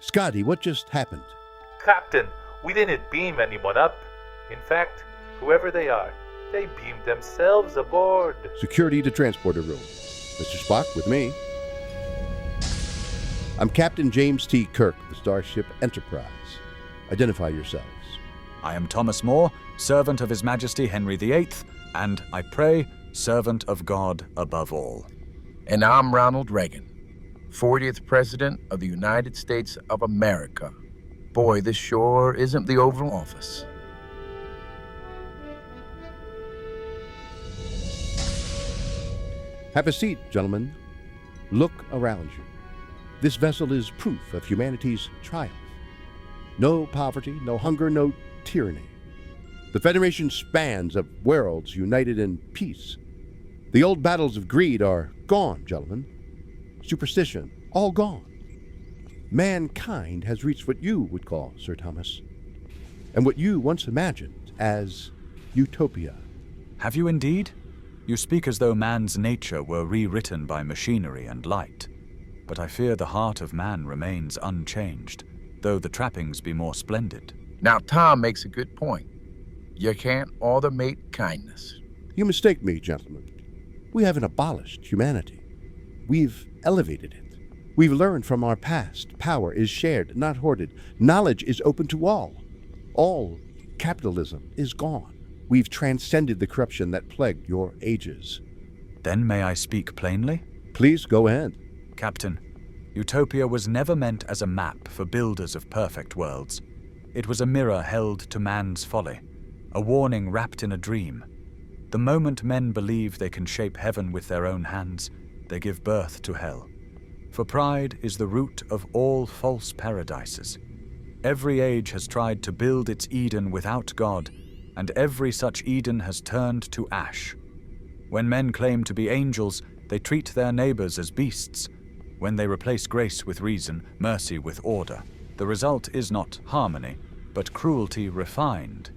Scotty, what just happened? Captain, we didn't beam anyone up. In fact, whoever they are, they beamed themselves aboard. Security to transporter room. Mr. Spock, with me. I'm Captain James T. Kirk, the Starship Enterprise. Identify yourselves. I am Thomas More, servant of His Majesty Henry VIII, and, I pray, servant of God above all. And I'm Ronald Reagan, 40th President of the United States of America. Boy, this sure isn't the Oval Office. Have a seat, gentlemen. Look around you. This vessel is proof of humanity's triumph. No poverty, no hunger, no tyranny. The Federation spans of worlds united in peace. The old battles of greed are gone, gentlemen. Superstition, all gone. Mankind has reached what you would call, Sir Thomas, and what you once imagined as Utopia. Have you indeed? You speak as though man's nature were rewritten by machinery and light. But I fear the heart of man remains unchanged, though the trappings be more splendid. Now, Tom makes a good point. You can't automate kindness. You mistake me, gentlemen. We haven't abolished humanity. We've elevated it. We've learned from our past. Power is shared, not hoarded. Knowledge is open to all. All capitalism is gone. We've transcended the corruption that plagued your ages. Then may I speak plainly? Please go ahead. Captain, Utopia was never meant as a map for builders of perfect worlds. It was a mirror held to man's folly, a warning wrapped in a dream. The moment men believe they can shape heaven with their own hands, they give birth to hell. For pride is the root of all false paradises. Every age has tried to build its Eden without God, and every such Eden has turned to ash. When men claim to be angels, they treat their neighbors as beasts. When they replace grace with reason, mercy with order, the result is not harmony, but cruelty refined.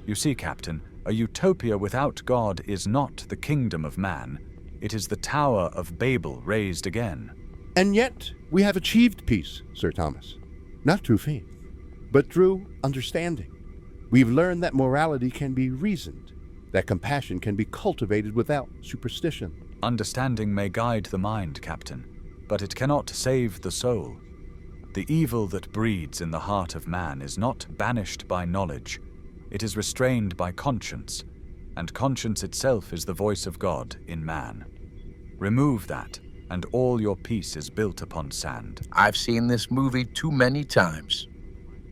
You see, Captain, a utopia without God is not the kingdom of man. It is the Tower of Babel raised again. And yet, we have achieved peace, Sir Thomas. Not through faith, but through understanding. We've learned that morality can be reasoned, that compassion can be cultivated without superstition. Understanding may guide the mind, Captain, but it cannot save the soul. The evil that breeds in the heart of man is not banished by knowledge. It is restrained by conscience, and conscience itself is the voice of God in man. Remove that, and all your peace is built upon sand. I've seen this movie too many times.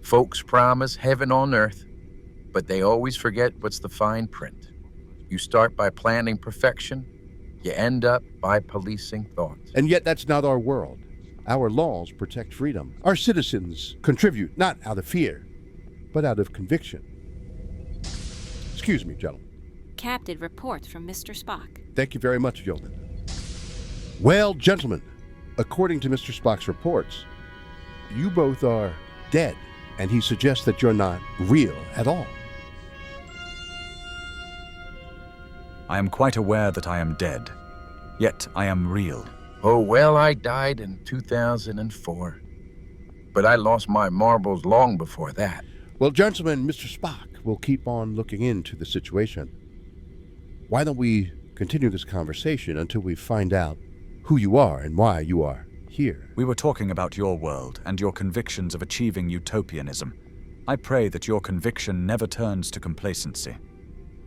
Folks promise heaven on earth, but they always forget what's the fine print. You start by planning perfection, you end up by policing thoughts. And yet that's not our world. Our laws protect freedom. Our citizens contribute not out of fear, but out of conviction. Excuse me, gentlemen. Captain reports from Mr. Spock. Thank you very much, Yeoman. Well, gentlemen, according to Mr. Spock's reports, you both are dead, and he suggests that you're not real at all. I am quite aware that I am dead, yet I am real. Oh, well, I died in 2004, but I lost my marbles long before that. Well, gentlemen, Mr. Spock will keep on looking into the situation. Why don't we continue this conversation until we find out who you are and why you are here? We were talking about your world and your convictions of achieving utopianism. I pray that your conviction never turns to complacency.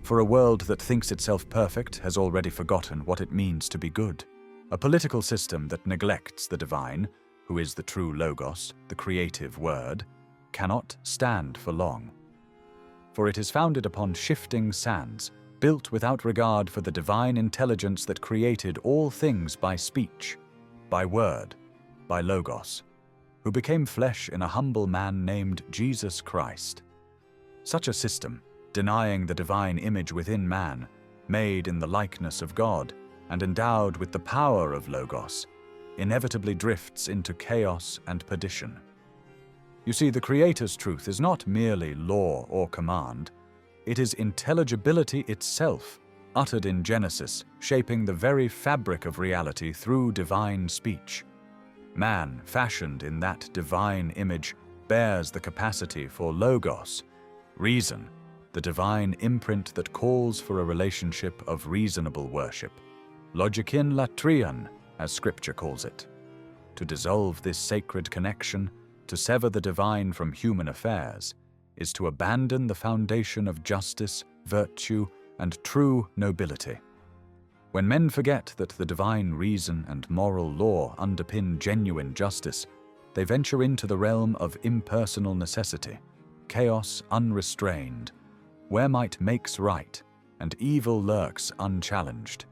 For a world that thinks itself perfect has already forgotten what it means to be good. A political system that neglects the divine, who is the true logos, the creative word, cannot stand for long. For it is founded upon shifting sands, built without regard for the divine intelligence that created all things by speech, by word, by logos, who became flesh in a humble man named Jesus Christ. Such a system, denying the divine image within man, made in the likeness of God, and endowed with the power of Logos, inevitably drifts into chaos and perdition. You see, the Creator's truth is not merely law or command. It is intelligibility itself, uttered in Genesis, shaping the very fabric of reality through divine speech. Man, fashioned in that divine image, bears the capacity for logos, reason, the divine imprint that calls for a relationship of reasonable worship. Logikin latrian, as Scripture calls it. To dissolve this sacred connection, to sever the divine from human affairs, is to abandon the foundation of justice, virtue, and true nobility. When men forget that the divine reason and moral law underpin genuine justice, they venture into the realm of impersonal necessity, chaos unrestrained, where might makes right, and evil lurks unchallenged.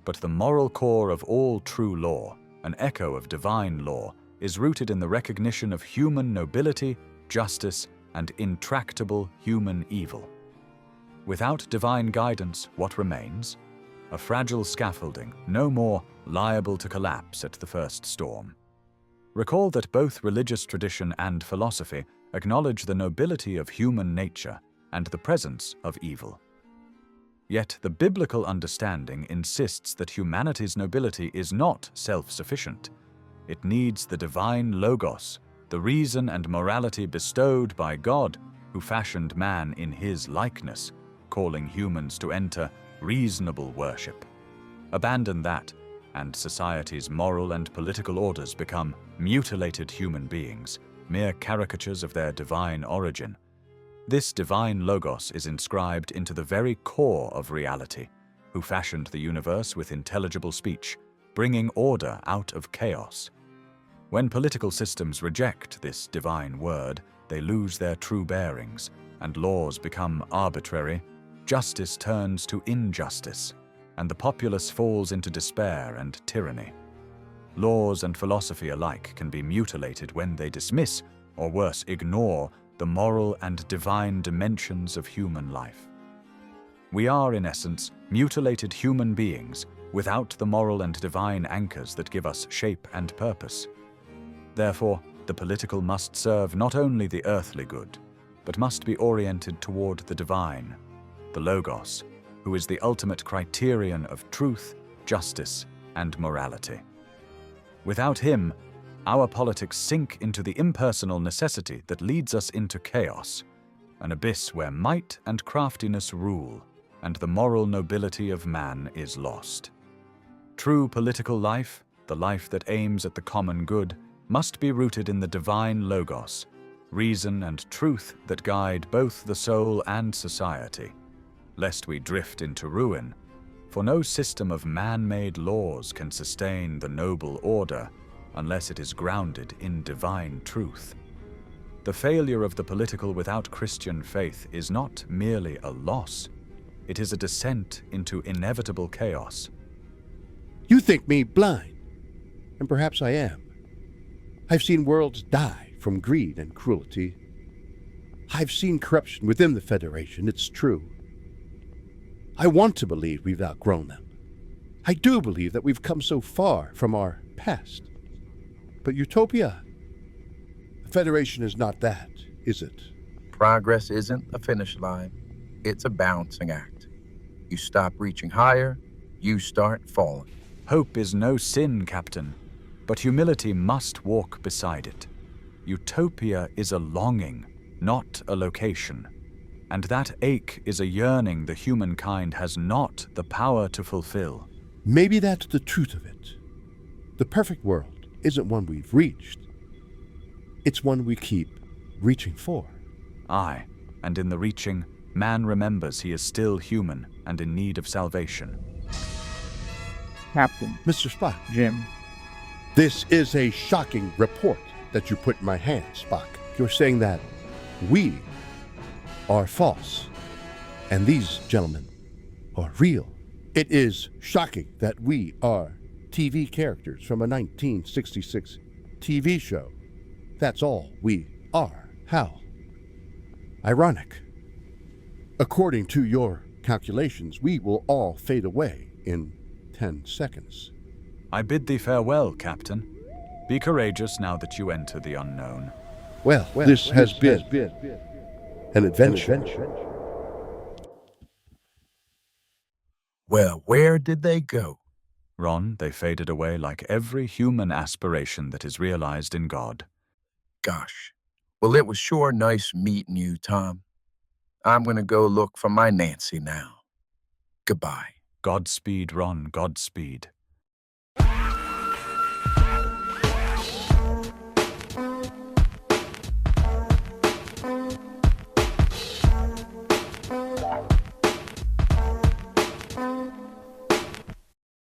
But the moral core of all true law, an echo of divine law, is rooted in the recognition of human nobility, justice, and intractable human evil. Without divine guidance, what remains? A fragile scaffolding, no more liable to collapse at the first storm. Recall that both religious tradition and philosophy acknowledge the nobility of human nature and the presence of evil. Yet the biblical understanding insists that humanity's nobility is not self-sufficient. It needs the divine logos, the reason and morality bestowed by God, who fashioned man in his likeness, calling humans to enter reasonable worship. Abandon that, and society's moral and political orders become mutilated human beings, mere caricatures of their divine origin. This divine logos is inscribed into the very core of reality, who fashioned the universe with intelligible speech, bringing order out of chaos. When political systems reject this divine word, they lose their true bearings, and laws become arbitrary, justice turns to injustice, and the populace falls into despair and tyranny. Laws and philosophy alike can be mutilated when they dismiss, or worse, ignore, the moral and divine dimensions of human life. We are, in essence, mutilated human beings without the moral and divine anchors that give us shape and purpose. Therefore, the political must serve not only the earthly good, but must be oriented toward the divine, the Logos, who is the ultimate criterion of truth, justice, and morality. Without him, our politics sink into the impersonal necessity that leads us into chaos, an abyss where might and craftiness rule, and the moral nobility of man is lost. True political life, the life that aims at the common good, must be rooted in the divine Logos, reason and truth that guide both the soul and society, lest we drift into ruin, for no system of man-made laws can sustain the noble order unless it is grounded in divine truth. The failure of the political without Christian faith is not merely a loss, it is a descent into inevitable chaos. You think me blind, and perhaps I am. I've seen worlds die from greed and cruelty. I've seen corruption within the Federation, it's true. I want to believe we've outgrown them. I do believe that we've come so far from our past. But Utopia, the Federation is not that, is it? Progress isn't a finish line. It's a balancing act. You stop reaching higher, you start falling. Hope is no sin, Captain, but humility must walk beside it. Utopia is a longing, not a location. And that ache is a yearning the humankind has not the power to fulfill. Maybe that's the truth of it. The perfect world isn't one we've reached. It's one we keep reaching for. Aye, and in the reaching, man remembers he is still human and in need of salvation. Captain, Mr. Spock, Jim, this is a shocking report that you put in my hands, Spock. You're saying that we are false, and these gentlemen are real. It is shocking that we are TV characters from a 1966 TV show. That's all we are. How ironic. According to your calculations, we will all fade away in 10 seconds. I bid thee farewell, Captain. Be courageous now that you enter the unknown. Well, this has been an adventure. Well, where did they go? Ron, they faded away like every human aspiration that is realized in God. Gosh. Well, it was sure nice meeting you, Tom. I'm going to go look for my Nancy now. Goodbye. Godspeed, Ron, Godspeed.